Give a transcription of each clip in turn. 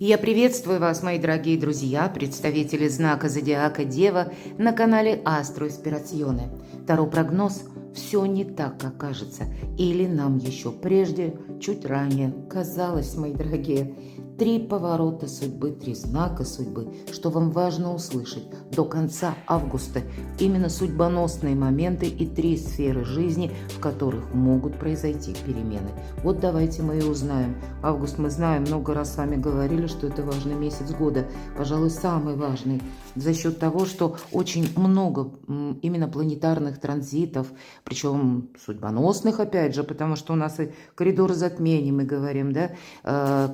Я приветствую вас, мои дорогие друзья, представители знака Зодиака Дева на канале Астро Инспирационе. Таро-прогноз «Все не так, как кажется». Или нам еще прежде, чуть ранее, казалось, мои дорогие. 3 поворота судьбы, 3 знака судьбы, что вам важно услышать до конца августа. Именно судьбоносные моменты и 3 сферы жизни, в которых могут произойти перемены. Вот давайте мы и узнаем. Август, мы знаем, много раз с вами говорили, что это важный месяц года. Пожалуй, самый важный за счет того, что очень много именно планетарных транзитов, причем судьбоносных, опять же, потому что у нас и коридор затмений, мы говорим, да,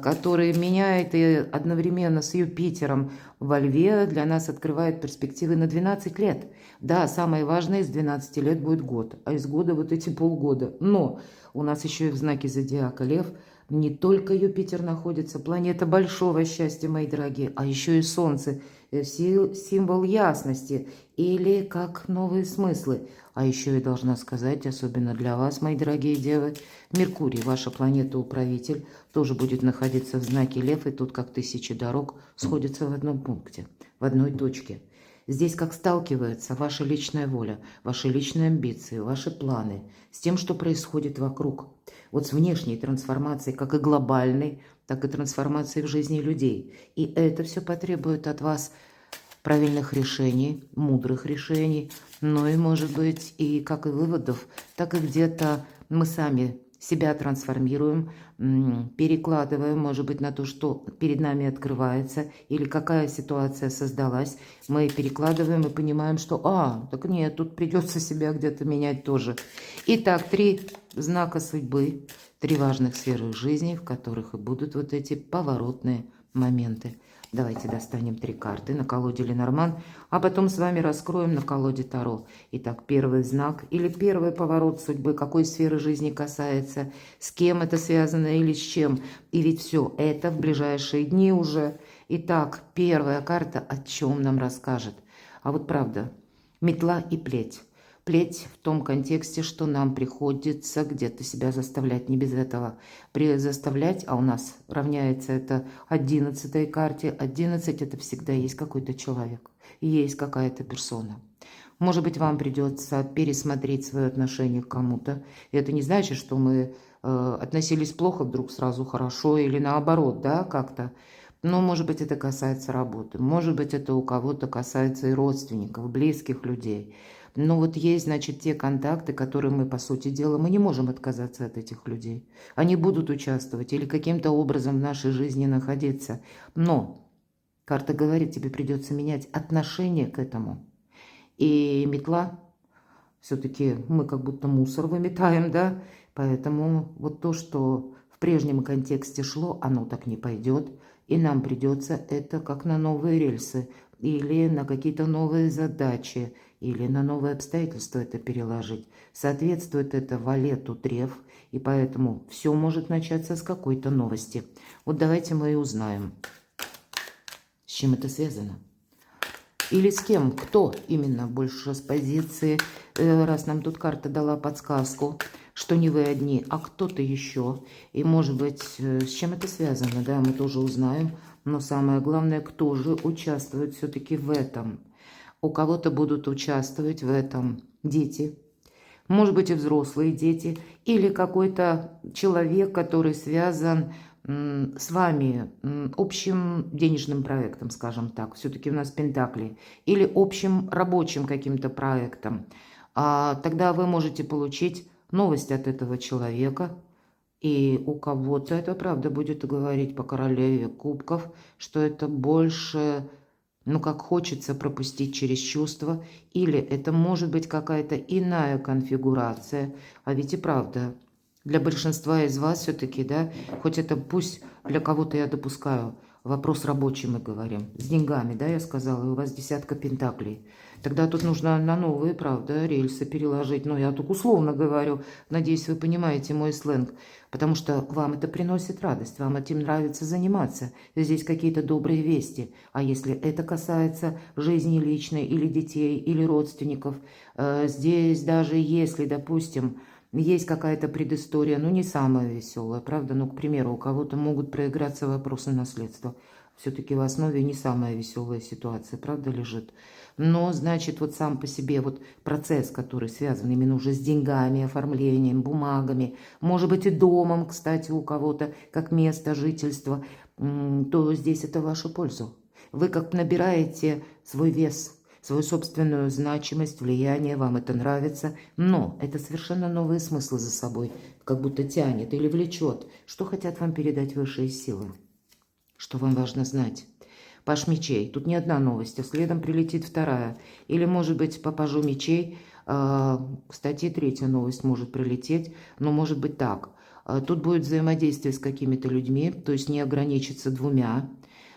который меняет и одновременно с Юпитером во Льве для нас открывает перспективы на 12 лет. Да, самое важное, из 12 лет будет год, а из года вот эти полгода. Но у нас еще и в знаке Зодиака Лев не только Юпитер находится, планета большого счастья, мои дорогие, а еще и Солнце, символ ясности или как новые смыслы. А еще я должна сказать, особенно для вас, мои дорогие девы, Меркурий, ваша планета-управитель, тоже будет находиться в знаке Лев, и тут как 1000 дорог сходятся в одном пункте, в одной точке. Здесь как сталкивается ваша личная воля, ваши личные амбиции, ваши планы с тем, что происходит вокруг. Вот с внешней трансформацией, как и глобальной, так и трансформацией в жизни людей. И это все потребует от вас правильных решений, мудрых решений, но и, может быть, и как и выводов, так и где-то мы сами себя трансформируем, перекладываем, может быть, на то, что перед нами открывается, или какая ситуация создалась, мы перекладываем и понимаем, что, так нет, тут придется себя где-то менять тоже. Итак, 3 знака судьбы, 3 важных сферы жизни, в которых и будут вот эти поворотные моменты. Давайте достанем 3 карты на колоде Ленорман, а потом с вами раскроем на колоде Таро. Итак, первый знак или первый поворот судьбы, какой сферы жизни касается, с кем это связано или с чем. И ведь все это в ближайшие дни уже. Итак, первая карта о чем нам расскажет. А вот правда, метла и плеть. Плеть в том контексте, что нам приходится где-то себя заставлять, не без этого. Заставлять, а у нас равняется это 11-й карте. 11 это всегда есть какой-то человек, есть какая-то персона. Может быть, вам придется пересмотреть свое отношение к кому-то. И это не значит, что мы относились плохо, вдруг сразу хорошо, или наоборот, да, как-то. Но, может быть, это касается работы, может быть, это у кого-то касается и родственников, близких людей. Но вот есть, значит, те контакты, которые мы, по сути дела, мы не можем отказаться от этих людей. Они будут участвовать или каким-то образом в нашей жизни находиться. Но карта говорит, тебе придется менять отношение к этому. И метла, все-таки мы как будто мусор выметаем, да? Поэтому вот то, что в прежнем контексте шло, оно так не пойдет. И нам придется это как на новые рельсы или на какие-то новые задачи, или на новые обстоятельства это переложить. Соответствует это валету треф, и поэтому все может начаться с какой-то новости. Вот давайте мы и узнаем, с чем это связано. Или с кем, кто именно больше с позиции, раз нам тут карта дала подсказку, что не вы одни, а кто-то еще. И может быть, с чем это связано, да, мы тоже узнаем. Но самое главное, кто же участвует все-таки в этом. У кого-то будут участвовать в этом дети, может быть и взрослые дети, или какой-то человек, который связан с вами общим денежным проектом, скажем так, все-таки у нас пентакли, или общим рабочим каким-то проектом. Тогда вы можете получить новость от этого человека, и у кого-то это правда будет говорить по королеве кубков, что это больше, как хочется пропустить через чувства, или это может быть какая-то иная конфигурация, а ведь и правда. Для большинства из вас все-таки, да, хоть это пусть для кого-то я допускаю, вопрос рабочий мы говорим, с деньгами, да, я сказала, и у вас 10 пентаклей. Тогда тут нужно на новые, правда, рельсы переложить. Но я только условно говорю, надеюсь, вы понимаете мой сленг, потому что вам это приносит радость, вам этим нравится заниматься. Здесь какие-то добрые вести. А если это касается жизни личной или детей, или родственников, здесь даже если, допустим, есть какая-то предыстория, ну, не самая веселая, правда? Ну, к примеру, у кого-то могут проиграться вопросы наследства. Все-таки в основе не самая веселая ситуация, правда, лежит. Но, значит, вот сам по себе вот процесс, который связан именно уже с деньгами, оформлением, бумагами, может быть, и домом, кстати, у кого-то, как место жительства, то здесь это в вашу пользу. Вы как набираете свой вес, свою собственную значимость, влияние, вам это нравится, но это совершенно новые смыслы за собой, как будто тянет или влечет. Что хотят вам передать высшие силы? Что вам важно знать? Паш мечей. Тут не одна новость, а следом прилетит вторая. Или, может быть, по пажу мечей, кстати, третья новость может прилететь, но может быть так. Тут будет взаимодействие с какими-то людьми, то есть не ограничиться двумя.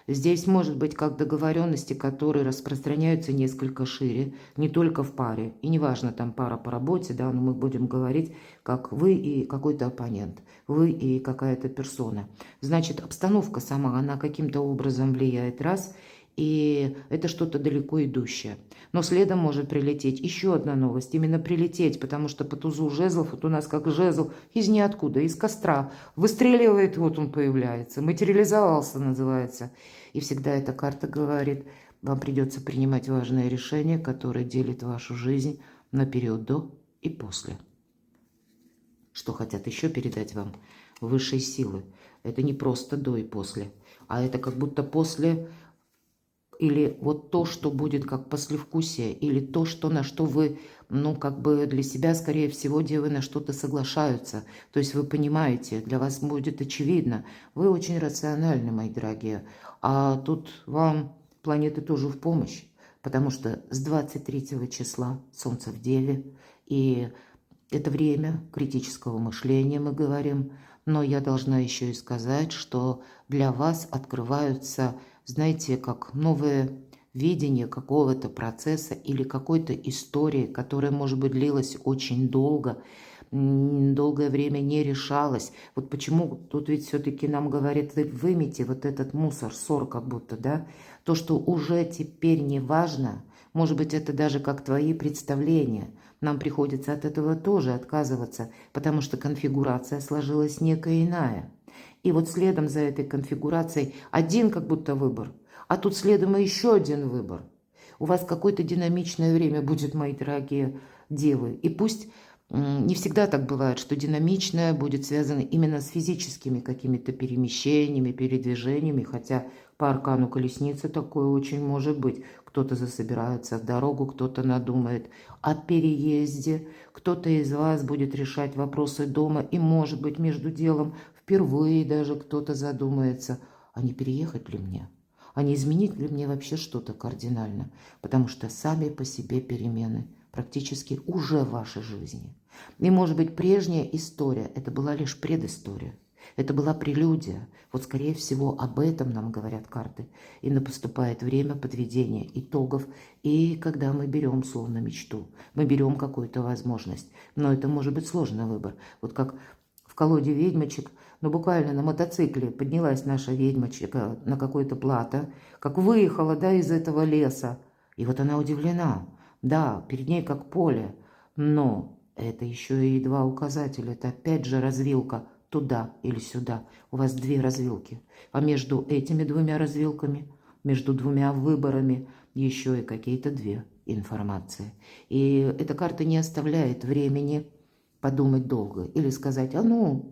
Здесь может быть как договоренности, которые распространяются несколько шире, не только в паре. И неважно, там пара по работе, да, но мы будем говорить, как вы и какой-то оппонент, вы и какая-то персона. Значит, обстановка сама, она каким-то образом влияет, раз, и это что-то далеко идущее. Но следом может прилететь еще одна новость, именно прилететь, потому что по тузу жезлов, вот у нас как жезл из ниоткуда, из костра, выстреливает, вот он появляется, материализовался называется. И всегда эта карта говорит, вам придется принимать важное решение, которое делит вашу жизнь на период до и после. Что хотят еще передать вам высшие силы? Это не просто до и после, а это как будто после... Или вот то, что будет как послевкусие, или то, что, на что вы, ну, как бы для себя, скорее всего, девы на что-то соглашаются. То есть вы понимаете, для вас будет очевидно. Вы очень рациональны, мои дорогие. А тут вам планеты тоже в помощь, потому что с 23 числа Солнце в Деве, и это время критического мышления, мы говорим. Но я должна еще и сказать, что для вас открываются... знаете, как новое видение какого-то процесса или какой-то истории, которая, может быть, длилась очень долго, долгое время не решалась. Вот почему тут ведь все-таки нам говорят, вы вымите вот этот мусор, ссор как будто, да, то, что уже теперь не важно, может быть, это даже как твои представления. Нам приходится от этого тоже отказываться, потому что конфигурация сложилась некая иная. И вот следом за этой конфигурацией один как будто выбор, а тут следом и еще один выбор. У вас какое-то динамичное время будет, мои дорогие девы. И пусть не всегда так бывает, что динамичное будет связано именно с физическими какими-то перемещениями, передвижениями, хотя по аркану колесницы такое очень может быть. Кто-то засобирается в дорогу, кто-то надумает о переезде, кто-то из вас будет решать вопросы дома, и, может быть, между делом впервые даже кто-то задумается, а не переехать ли мне? А не изменить ли мне вообще что-то кардинально? Потому что сами по себе перемены практически уже в вашей жизни. И, может быть, прежняя история – это была лишь предыстория. Это была прелюдия. Вот, скорее всего, об этом нам говорят карты. И наступает время подведения итогов. И когда мы берем, словно мечту, мы берем какую-то возможность. Но это может быть сложный выбор. Вот как в колоде ведьмочек, ну, буквально на мотоцикле поднялась наша ведьмочка на какое-то плато, как выехала, да, из этого леса. И вот она удивлена. Да, перед ней как поле. Но это еще и два указателя. Это опять же развилка. Туда или сюда. У вас две развилки. А между этими двумя развилками, между двумя выборами, еще и какие-то две информации. И эта карта не оставляет времени подумать долго или сказать, оно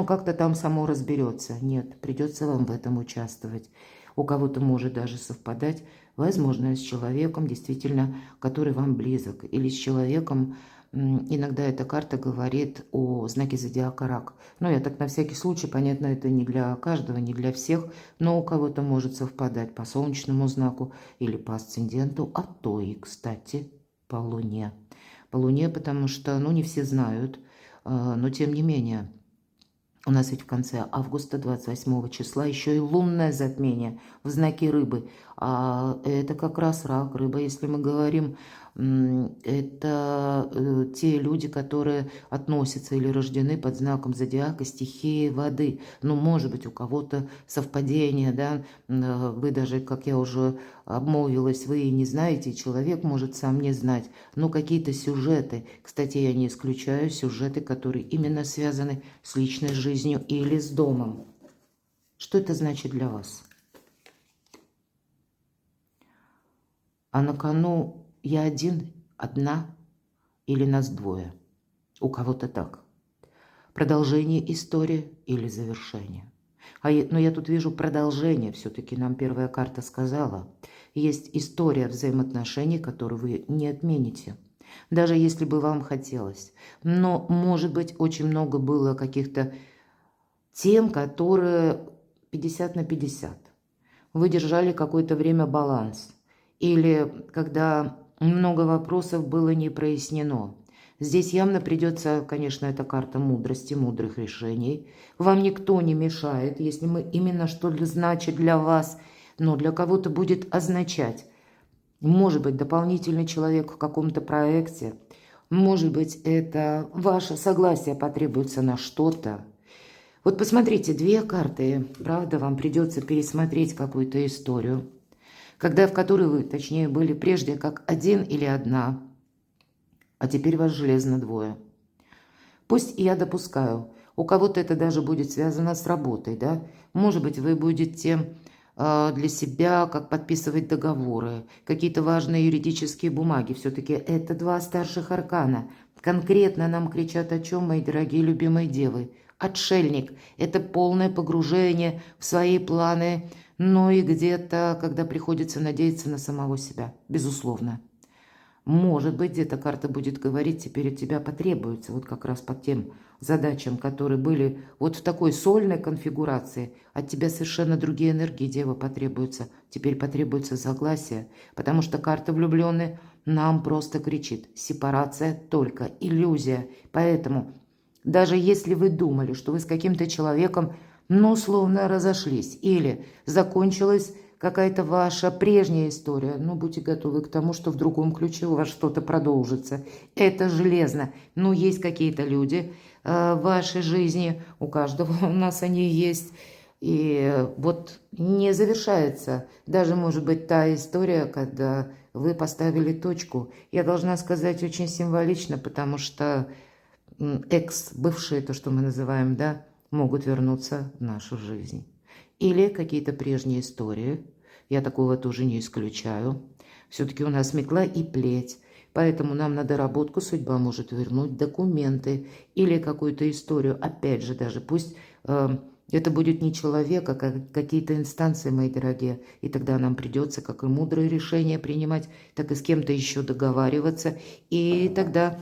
как-то там само разберется. Нет, придется вам в этом участвовать. У кого-то может даже совпадать, возможно, с человеком, действительно, который вам близок, или с человеком. Иногда эта карта говорит о знаке зодиака Рак. Но я так на всякий случай, понятно, это не для каждого, не для всех, но у кого-то может совпадать по солнечному знаку или по асценденту, а то и, кстати, по Луне. По Луне, потому что, не все знают, но тем не менее... У нас ведь в конце августа, 28 числа, еще и лунное затмение в знаке рыбы. А это как раз рак, рыба, если мы говорим, Это те люди, которые относятся или рождены под знаком зодиака стихии воды. Ну, может быть, у кого-то совпадение, да, вы даже, как я уже обмолвилась, вы и не знаете, человек может сам не знать, но какие-то сюжеты, кстати, я не исключаю сюжеты, которые именно связаны с личной жизнью или с домом. Что это значит для вас? А на кону я один, одна или нас двое? У кого-то так. Продолжение истории или завершение? Но я тут вижу продолжение, все-таки нам первая карта сказала. Есть история взаимоотношений, которую вы не отмените, даже если бы вам хотелось. Но, может быть, очень много было каких-то тем, которые 50 на 50. Вы держали какое-то время баланс. Или когда много вопросов было не прояснено. Здесь явно придется, конечно, эта карта мудрости, мудрых решений. Вам никто не мешает, если мы именно что-то значит для вас, но для кого-то будет означать. Может быть, дополнительный человек в каком-то проекте. Может быть, это ваше согласие потребуется на что-то. Вот посмотрите, две карты, правда, вам придется пересмотреть какую-то историю, в которой вы, точнее, были прежде как один или одна, а теперь вас железно двое. Пусть я допускаю, у кого-то это даже будет связано с работой, да? Может быть, вы будете для себя, как подписывать договоры, какие-то важные юридические бумаги. Все-таки это два старших аркана. Конкретно нам кричат о чем, мои дорогие любимые девы? Отшельник – это полное погружение в свои планы, но и где-то, когда приходится надеяться на самого себя, безусловно. Может быть, где-то карта будет говорить, теперь от тебя потребуется, вот как раз по тем задачам, которые были вот в такой сольной конфигурации, от тебя совершенно другие энергии, дева, потребуются. Теперь потребуется согласие, потому что карта влюбленной нам просто кричит: сепарация только иллюзия. Поэтому даже если вы думали, что вы с каким-то человеком, ну, условно разошлись, или закончилась какая-то ваша прежняя история, ну, будьте готовы к тому, что в другом ключе у вас что-то продолжится. Это железно. Но есть какие-то люди в вашей жизни, у каждого у нас они есть, и вот не завершается даже, может быть, та история, когда вы поставили точку. Я должна сказать очень символично, потому что бывшие, то, что мы называем, да, могут вернуться в нашу жизнь. Или какие-то прежние истории. Я такого тоже не исключаю. Все-таки у нас метла и плеть. Поэтому нам на доработку судьба может вернуть документы или какую-то историю. Опять же, даже пусть это будет не человек, а какие-то инстанции, мои дорогие. И тогда нам придется как и мудрые решения принимать, так и с кем-то еще договариваться. И тогда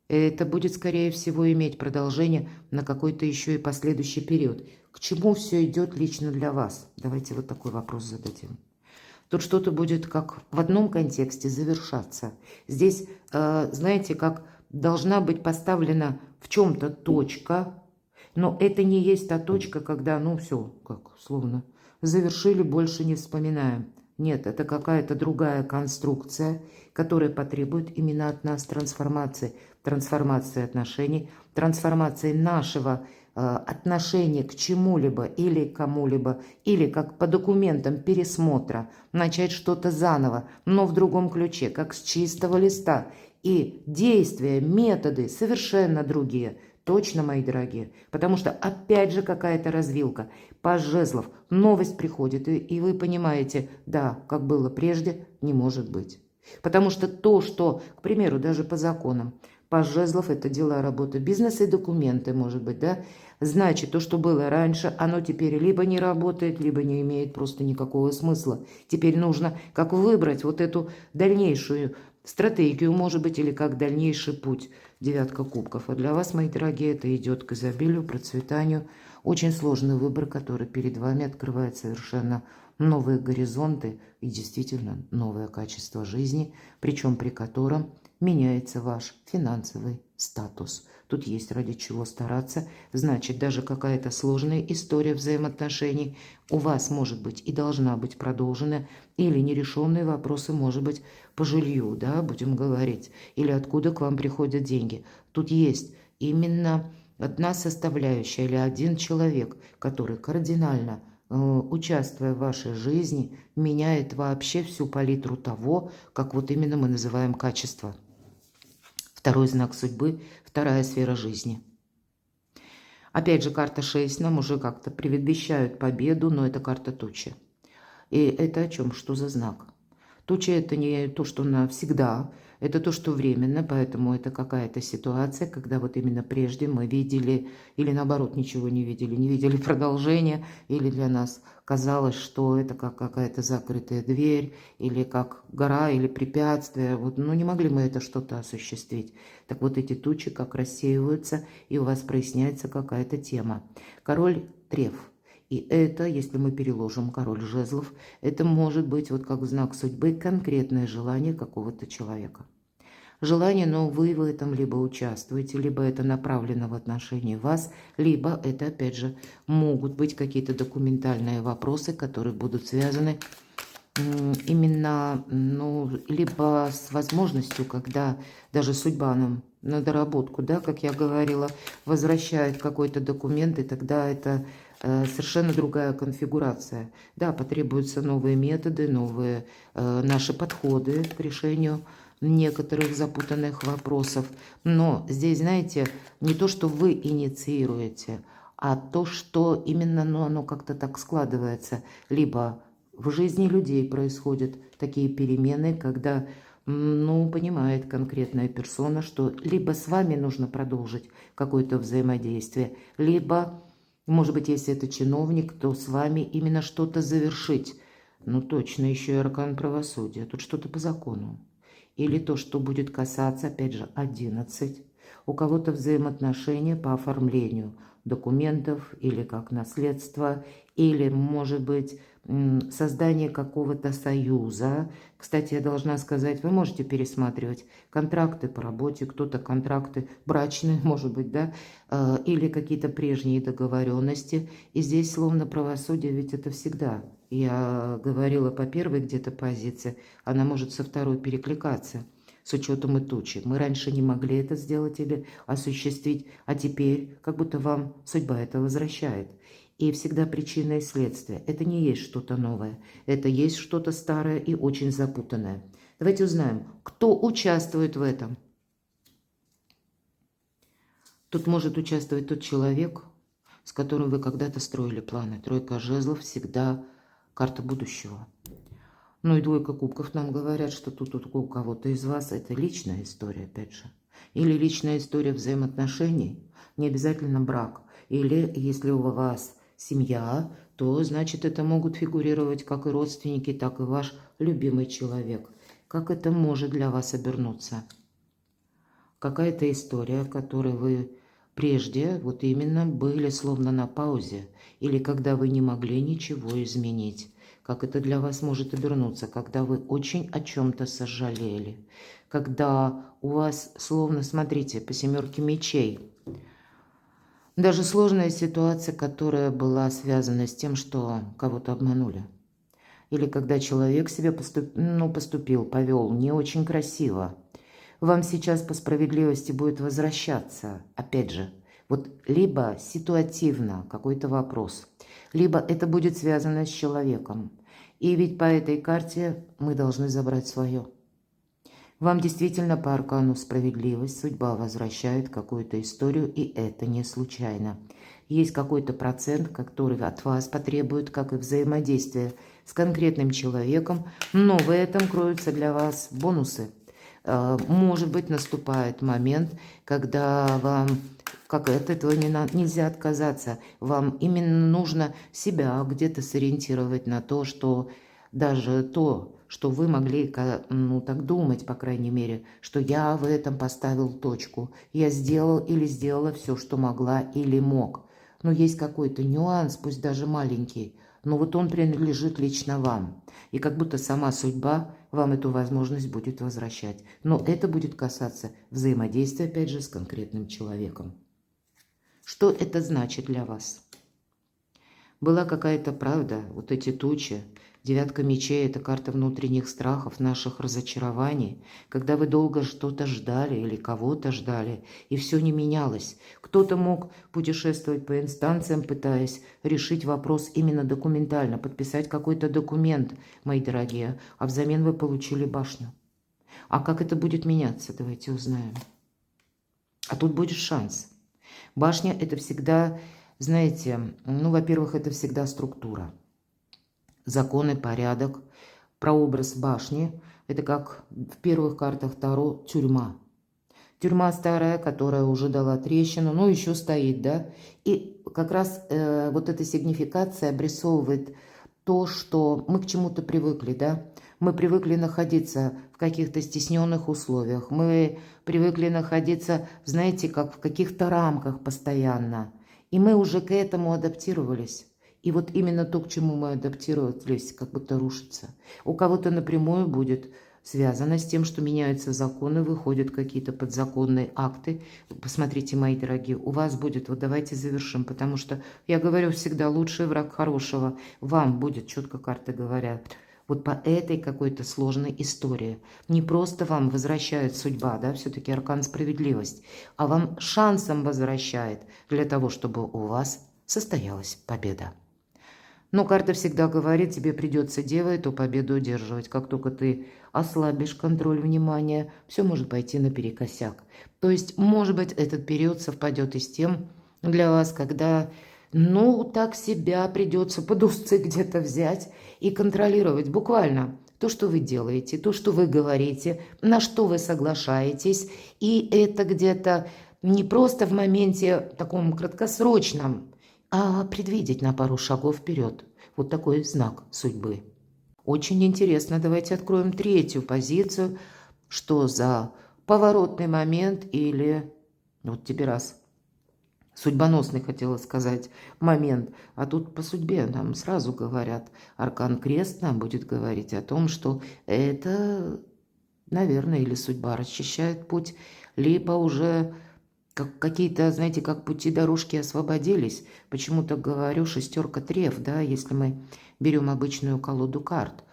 это будет, скорее всего, иметь продолжение на какой-то еще и последующий период. К чему все идет лично для вас? Давайте вот такой вопрос зададим. Тут что-то будет как в одном контексте завершаться. Здесь, знаете, как должна быть поставлена в чем-то точка, но это не есть та точка, когда, ну все, как словно завершили, больше не вспоминаем. Нет, это какая-то другая конструкция, которая потребует именно от нас трансформации. Трансформации отношений, трансформации нашего отношения к чему-либо или кому-либо, или как по документам пересмотра, начать что-то заново, но в другом ключе, как с чистого листа. И действия, методы совершенно другие. Точно, мои дорогие. Потому что опять же какая-то развилка. Паж жезлов. Новость приходит, и вы понимаете, да, как было прежде, не может быть. Потому что то, что, к примеру, даже по законам, паж жезлов – это дела, работа, бизнес и документы, может быть, да? Значит, то, что было раньше, оно теперь либо не работает, либо не имеет просто никакого смысла. Теперь нужно как выбрать вот эту дальнейшую стратегию, может быть, или как дальнейший путь. Девятка кубков. А для вас, мои дорогие, это идет к изобилию, процветанию. Очень сложный выбор, который перед вами открывает совершенно новые горизонты и действительно новое качество жизни, причем при котором меняется ваш финансовый статус. Тут есть ради чего стараться. Значит, даже какая-то сложная история взаимоотношений у вас может быть и должна быть продолжена, или нерешенные вопросы, может быть, по жилью, да, будем говорить, или откуда к вам приходят деньги. Тут есть именно одна составляющая или один человек, который кардинально, участвуя в вашей жизни, меняет вообще всю палитру того, как вот именно мы называем качество. Второй знак судьбы, вторая сфера жизни. Опять же, карта 6 нам уже как-то предвещают победу, но это карта тучи. И это о чем? Что за знак? Туча – это не то, что навсегда, это то, что временно, поэтому это какая-то ситуация, когда вот именно прежде мы видели, или наоборот ничего не видели продолжения, или для нас казалось, что это как какая-то закрытая дверь, или как гора, или препятствие, вот, но не могли мы это что-то осуществить. Так вот эти тучи как рассеиваются, и у вас проясняется какая-то тема. Король Треф. И это, если мы переложим король жезлов, это может быть вот как знак судьбы конкретное желание какого-то человека. Желание, но вы в этом либо участвуете, либо это направлено в отношении вас, либо это, опять же, могут быть какие-то документальные вопросы, которые будут связаны именно, ну, либо с возможностью, когда даже судьба нам на доработку, да, как я говорила, возвращает какой-то документ, и тогда это совершенно другая конфигурация. Да, потребуются новые методы, новые наши подходы к решению некоторых запутанных вопросов. Но здесь, знаете, не то, что вы инициируете, а то, что именно, ну, оно как-то так складывается. Либо в жизни людей происходят такие перемены, когда, ну, понимает конкретная персона, что либо с вами нужно продолжить какое-то взаимодействие, либо, может быть, если это чиновник, то с вами именно что-то завершить. Ну, точно, еще и аркан правосудия. Тут что-то по закону. Или то, что будет касаться, опять же, 11. У кого-то взаимоотношения по оформлению документов или как наследство, или, может быть, создание какого-то союза. Кстати, я должна сказать, вы можете пересматривать контракты по работе, кто-то контракты брачные, может быть, да, или какие-то прежние договоренности. И здесь словно правосудие, ведь это всегда. Я говорила по первой где-то позиции, она может со второй перекликаться с учетом и тучи. Мы раньше не могли это сделать или осуществить, а теперь как будто вам судьба это возвращает. И всегда причина и следствие. Это не есть что-то новое. Это есть что-то старое и очень запутанное. Давайте узнаем, кто участвует в этом. Тут может участвовать тот человек, с которым вы когда-то строили планы. Тройка жезлов всегда карта будущего. Ну и двойка кубков нам говорят, что тут у кого-то из вас это личная история, опять же. Или личная история взаимоотношений, не обязательно брак. Или если у вас семья, то значит это могут фигурировать как и родственники, так и ваш любимый человек. Как это может для вас обернуться? Какая-то история, в которой вы прежде вот именно были словно на паузе, или когда вы не могли ничего изменить. Как это для вас может обернуться, когда вы очень о чем-то сожалели, когда у вас словно, смотрите, по семерке мечей, даже сложная ситуация, которая была связана с тем, что кого-то обманули. Или когда человек себя поступил, повел не очень красиво. Вам сейчас по справедливости будет возвращаться, опять же, вот либо ситуативно какой-то вопрос, либо это будет связано с человеком. И ведь по этой карте мы должны забрать свое. Вам действительно по аркану справедливость, судьба возвращает какую-то историю, и это не случайно. Есть какой-то процент, который от вас потребует, как и взаимодействие с конкретным человеком, но в этом кроются для вас бонусы. Может быть, наступает момент, когда вам, как от этого нельзя отказаться, вам именно нужно себя где-то сориентировать на то, что даже то, что вы могли, ну, так думать, по крайней мере, что я в этом поставил точку, я сделал или сделала все, что могла или мог. Но есть какой-то нюанс, пусть даже маленький, но вот он принадлежит лично вам. И как будто сама судьба вам эту возможность будет возвращать. Но это будет касаться взаимодействия, опять же, с конкретным человеком. Что это значит для вас? Была какая-то правда, вот эти тучи. Девятка мечей – это карта внутренних страхов, наших разочарований, когда вы долго что-то ждали или кого-то ждали, и все не менялось. Кто-то мог путешествовать по инстанциям, пытаясь решить вопрос именно документально, подписать какой-то документ, мои дорогие, а взамен вы получили башню. А как это будет меняться, давайте узнаем. А тут будет шанс. Башня – это всегда, знаете, ну, во-первых, это всегда структура. Закон и порядок. Прообраз башни – это как в первых картах Таро тюрьма. Тюрьма старая, которая уже дала трещину, но еще стоит, да. И как раз вот эта сигнификация обрисовывает то, что мы к чему-то привыкли, да. Мы привыкли находиться в каких-то стесненных условиях. Мы привыкли находиться, знаете, как в каких-то рамках постоянно. И мы уже к этому адаптировались. И вот именно то, к чему мы адаптировались, как будто рушится. У кого-то напрямую будет связано с тем, что меняются законы, выходят какие-то подзаконные акты. Посмотрите, мои дорогие, у вас будет, вот давайте завершим, потому что, я говорю всегда, лучший враг хорошего. Вам будет, четко карты говорят, вот по этой какой-то сложной истории. Не просто вам возвращает судьба, да, все-таки аркан справедливость, а вам шансом возвращает для того, чтобы у вас состоялась победа. Но карта всегда говорит, тебе придется, дева, эту победу удерживать. Как только ты ослабишь контроль внимания, все может пойти наперекосяк. То есть, может быть, этот период совпадет и с тем для вас, когда, ну, так себя придется под усы где-то взять и контролировать буквально то, что вы делаете, то, что вы говорите, на что вы соглашаетесь. И это где-то не просто в моменте таком краткосрочном, а предвидеть на пару шагов вперед. Вот такой знак судьбы. Очень интересно. Давайте откроем третью позицию. Что за поворотный момент или, вот тебе раз, судьбоносный, хотела сказать, момент. А тут по судьбе нам сразу говорят. Аркан Крест нам будет говорить о том, что это, наверное, или судьба расчищает путь, либо уже как какие-то, знаете, как пути дорожки освободились. Почему-то говорю шестерка треф, да, если мы берем обычную колоду карт.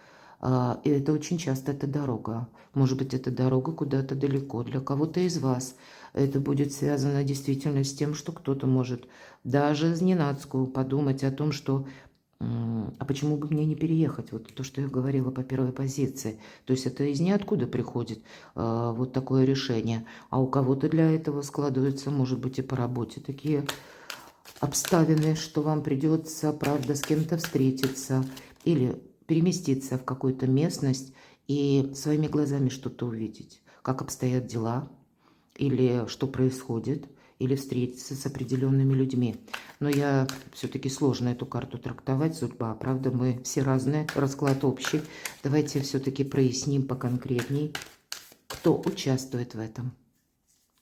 И это очень часто это дорога. Может быть, это дорога куда-то далеко. Для кого-то из вас это будет связано действительно с тем, что кто-то может даже зненацку подумать о том, что а почему бы мне не переехать? Вот то, что я говорила по первой позиции. То есть это из ниоткуда приходит вот такое решение. А у кого-то для этого складываются, может быть, и по работе такие обставины, что вам придется, правда, с кем-то встретиться или переместиться в какую-то местность и своими глазами что-то увидеть. Как обстоят дела или что происходит, или встретиться с определенными людьми. Но я все-таки сложно эту карту трактовать, судьба, правда, мы все разные, расклад общий. Давайте все-таки проясним поконкретней, кто участвует в этом,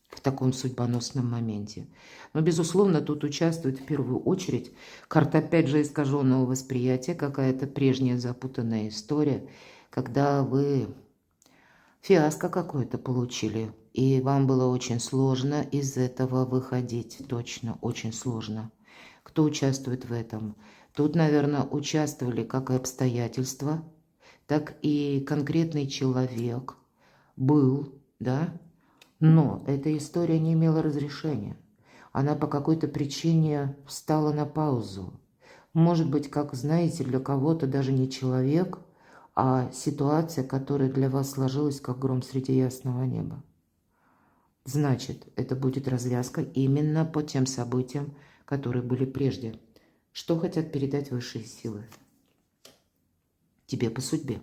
в таком судьбоносном моменте. Но, безусловно, тут участвует в первую очередь карта, опять же, искаженного восприятия, какая-то прежняя запутанная история, когда вы фиаско какое-то получили, и вам было очень сложно из этого выходить, точно, очень сложно. Кто участвует в этом? Тут, наверное, участвовали как и обстоятельства, так и конкретный человек был, да, но эта история не имела разрешения. Она по какой-то причине встала на паузу. Может быть, как, знаете, для кого-то даже не человек, а ситуация, которая для вас сложилась, как гром среди ясного неба. Значит, это будет развязка именно по тем событиям, которые были прежде. Что хотят передать высшие силы? Тебе по судьбе.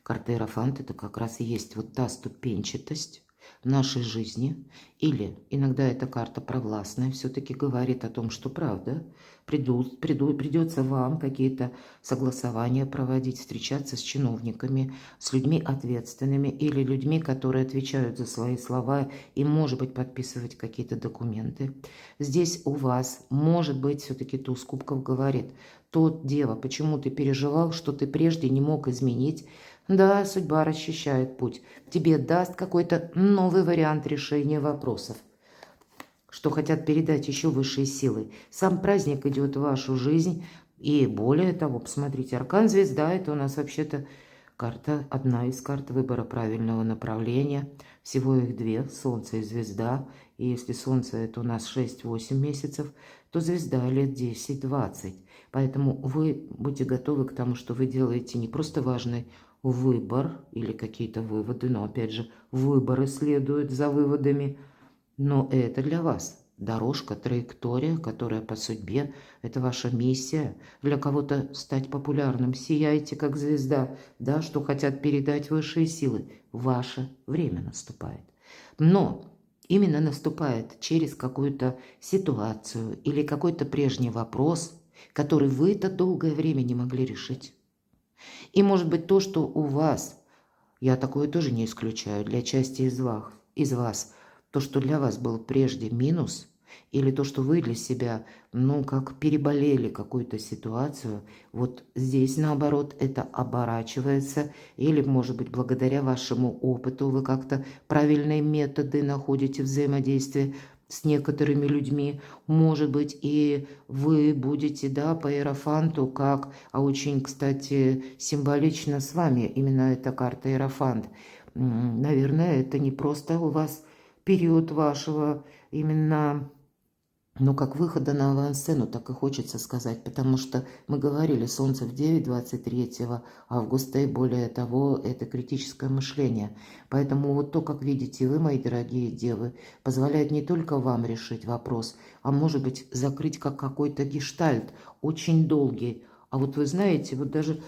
Карта Иерофант – это как раз и есть вот та ступенчатость, в нашей жизни, или иногда эта карта провластная, все-таки говорит о том, что правда, придется вам какие-то согласования проводить, встречаться с чиновниками, с людьми ответственными или людьми, которые отвечают за свои слова и, может быть, подписывать какие-то документы. Здесь у вас, может быть, все-таки туз кубков говорит: тот, дева, почему ты переживал, что ты прежде не мог изменить. Да, судьба расчищает путь. Тебе даст какой-то новый вариант решения вопросов, что хотят передать еще высшие силы. Сам праздник идет в вашу жизнь. И более того, посмотрите, аркан звезда – это у нас вообще-то карта, одна из карт выбора правильного направления. Всего их две – Солнце и звезда. И если Солнце – это у нас 6-8 месяцев, то звезда лет 10-20. Поэтому вы будьте готовы к тому, что вы делаете не просто важный выбор или какие-то выводы, но опять же выборы следуют за выводами, но это для вас дорожка, траектория, которая по судьбе, это ваша миссия. Для кого-то стать популярным, сияйте как звезда, да, что хотят передать высшие силы. Ваше время наступает. Но именно наступает через какую-то ситуацию или какой-то прежний вопрос, который вы-то долгое время не могли решить. И может быть то, что у вас, я такое тоже не исключаю, для части из вас, то, что для вас был прежде минус, или то, что вы для себя, ну, как переболели какую-то ситуацию, вот здесь, наоборот, это оборачивается, или, может быть, благодаря вашему опыту вы как-то правильные методы находите взаимодействия с некоторыми людьми, может быть, и вы будете, да, по иерофанту, как, а очень, кстати, символично с вами именно эта карта иерофант. Наверное, это не просто у вас период вашего именно, ну, как выхода на авансцену, так и хочется сказать, потому что мы говорили, Солнце в Деве 23 августа, и более того, это критическое мышление. Поэтому вот то, как видите вы, мои дорогие девы, позволяет не только вам решить вопрос, а может быть закрыть как какой-то гештальт, очень долгий. А вот вы знаете, вот даже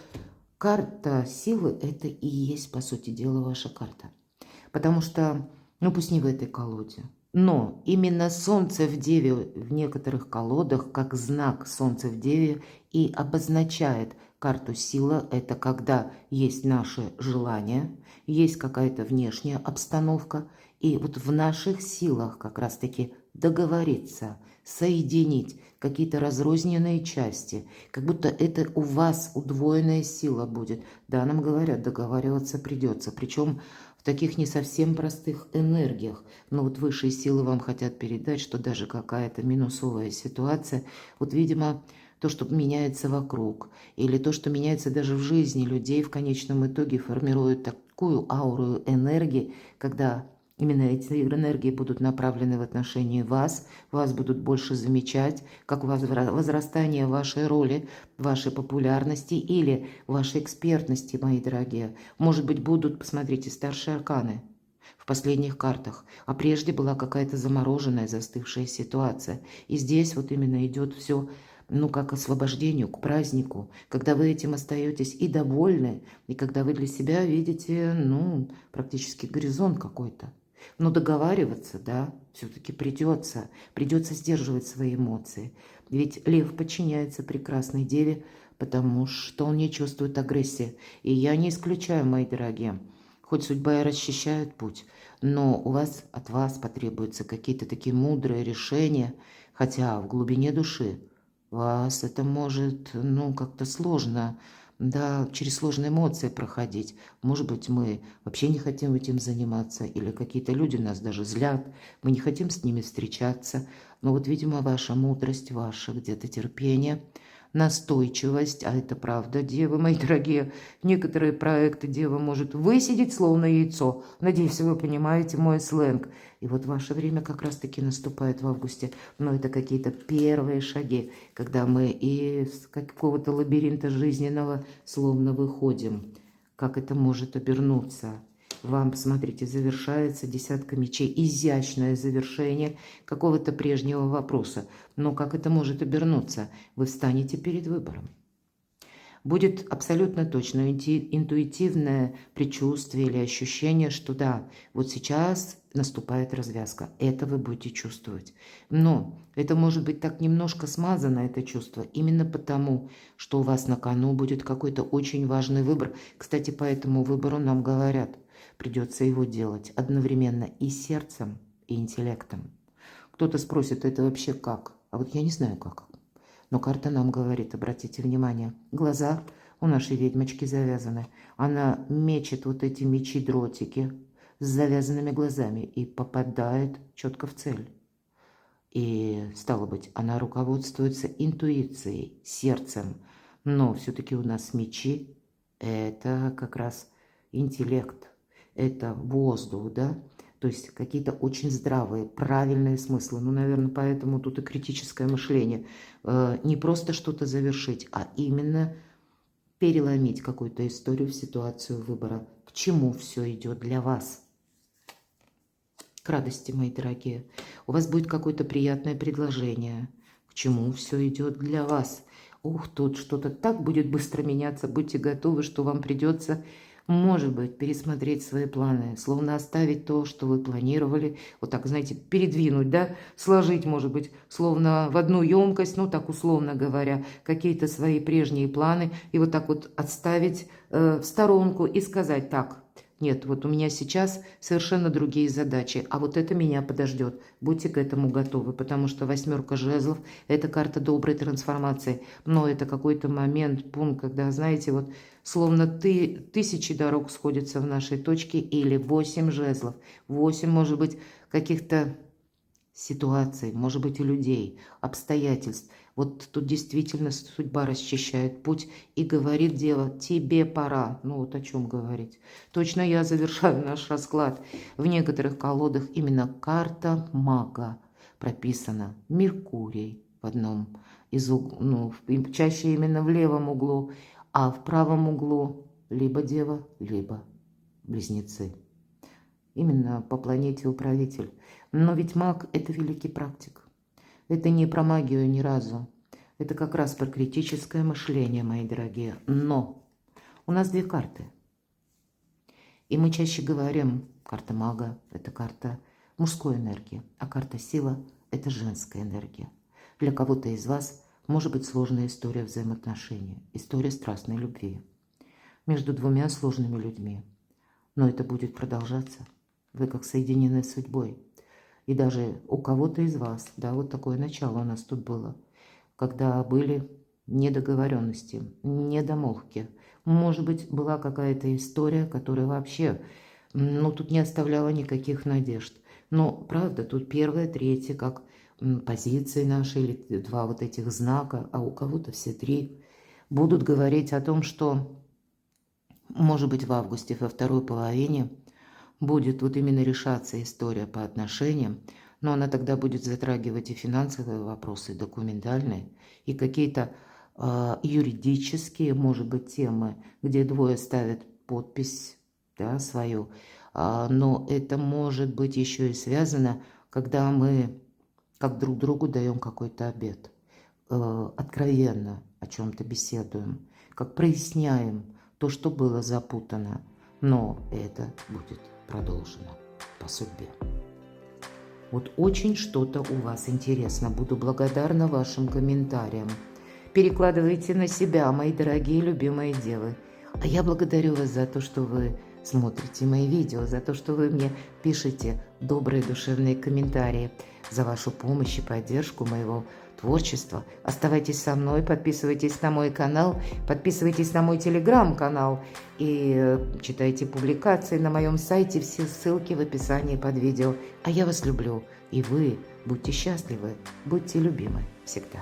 карта силы – это и есть, по сути дела, ваша карта. Потому что, ну пусть не в этой колоде, но именно Солнце в Деве в некоторых колодах, как знак Солнца в Деве, и обозначает карту сила. Это когда есть наши желания, есть какая-то внешняя обстановка, и вот в наших силах как раз-таки договориться, соединить какие-то разрозненные части, как будто это у вас удвоенная сила будет. Да, нам говорят, договариваться придется, причем в таких не совсем простых энергиях. Но вот высшие силы вам хотят передать, что даже какая-то минусовая ситуация, вот, видимо, то, что меняется вокруг, или то, что меняется даже в жизни людей, в конечном итоге формирует такую ауру энергии, когда именно эти энергии будут направлены в отношении вас, вас будут больше замечать, как возрастание вашей роли, вашей популярности или вашей экспертности, мои дорогие. Может быть, будут, посмотрите, старшие арканы в последних картах, а прежде была какая-то замороженная, застывшая ситуация. И здесь вот именно идет все, ну, как освобождению, к празднику, когда вы этим остаетесь и довольны, и когда вы для себя видите, ну, практически горизонт какой-то. Но договариваться, да, все-таки придется сдерживать свои эмоции. Ведь лев подчиняется прекрасной деве, потому что он не чувствует агрессии. И я не исключаю, мои дорогие, хоть судьба и расчищает путь, но от вас потребуются какие-то такие мудрые решения, хотя в глубине души вас это может, ну, как-то сложно, да, через сложные эмоции проходить. Может быть, мы вообще не хотим этим заниматься, или какие-то люди нас даже злят, мы не хотим с ними встречаться. Но вот, видимо, ваша мудрость, ваше где-то терпение, настойчивость, а это правда, девы мои дорогие, некоторые проекты дева может высидеть словно яйцо. Надеюсь, вы понимаете мой сленг. И вот ваше время как раз-таки наступает в августе. Но это какие-то первые шаги, когда мы из какого-то лабиринта жизненного словно выходим. Как это может обернуться? Вам, посмотрите, завершается десятка мечей. Изящное завершение какого-то прежнего вопроса. Но как это может обернуться? Вы встанете перед выбором. Будет абсолютно точно интуитивное предчувствие или ощущение, что да, вот сейчас наступает развязка. Это вы будете чувствовать. Но это может быть так немножко смазано, это чувство, именно потому, что у вас на кону будет какой-то очень важный выбор. Кстати, по этому выбору нам говорят, придется его делать одновременно и сердцем, и интеллектом. Кто-то спросит, это вообще как? А вот я не знаю как. Но карта нам говорит, обратите внимание, глаза у нашей ведьмочки завязаны. Она мечет вот эти мечи-дротики с завязанными глазами и попадает четко в цель. И, стало быть, она руководствуется интуицией, сердцем. Но все-таки у нас мечи – это как раз интеллект, это воздух, да? То есть какие-то очень здравые, правильные смыслы. Ну, наверное, поэтому тут и критическое мышление. Не просто что-то завершить, а именно переломить какую-то историю в ситуацию выбора. К чему все идет для вас? К радости, мои дорогие. У вас будет какое-то приятное предложение. К чему все идет для вас? Ух, тут что-то так будет быстро меняться. Будьте готовы, что вам придется, может быть, пересмотреть свои планы, словно оставить то, что вы планировали, вот так, знаете, передвинуть, да, сложить, может быть, словно в одну емкость, ну, так условно говоря, какие-то свои прежние планы, и вот так вот отставить в сторонку и сказать так: нет, вот у меня сейчас совершенно другие задачи, а вот это меня подождет. Будьте к этому готовы, потому что 8 жезлов – это карта доброй трансформации. Но это какой-то момент, пункт, когда, знаете, вот словно тысячи дорог сходятся в нашей точке, или 8 жезлов. 8, может быть, каких-то ситуаций, может быть, и людей, обстоятельств. Вот тут действительно судьба расчищает путь и говорит дева: тебе пора. Ну вот о чем говорить. Точно я завершаю наш расклад. В некоторых колодах именно карта мага прописана. Меркурий в одном из углов, ну, чаще именно в левом углу, а в правом углу либо дева, либо близнецы. Именно по планете управитель. Но ведь маг – это великий практик. Это не про магию ни разу. Это как раз про критическое мышление, мои дорогие. Но у нас две карты. И мы чаще говорим, карта мага – это карта мужской энергии, а карта сила – это женская энергия. Для кого-то из вас может быть сложная история взаимоотношений, история страстной любви между двумя сложными людьми. Но это будет продолжаться. Вы как соединены с судьбой. И даже у кого-то из вас, да, вот такое начало у нас тут было, когда были недоговоренности, недомолвки. Может быть, была какая-то история, которая вообще, ну, тут не оставляла никаких надежд. Но, правда, тут первое, третье, как позиции наши, или два вот этих знака, а у кого-то все три, будут говорить о том, что, может быть, в августе, во второй половине, будет вот именно решаться история по отношениям, но она тогда будет затрагивать и финансовые вопросы, и документальные, и какие-то юридические, может быть, темы, где двое ставят подпись, да, свою. Но это может быть еще и связано, когда мы как друг другу даем какой-то обет, откровенно о чем-то беседуем, как проясняем то, что было запутано, но это будет продолжено по судьбе. Вот очень что-то у вас интересно. Буду благодарна вашим комментариям. Перекладывайте на себя, мои дорогие любимые девы. А я благодарю вас за то, что вы смотрите мои видео, за то, что вы мне пишете добрые душевные комментарии, за вашу помощь и поддержку моего творчества. Оставайтесь со мной, подписывайтесь на мой канал, подписывайтесь на мой телеграм-канал и читайте публикации на моем сайте. Все ссылки в описании под видео. А я вас люблю, и вы будьте счастливы, будьте любимы всегда.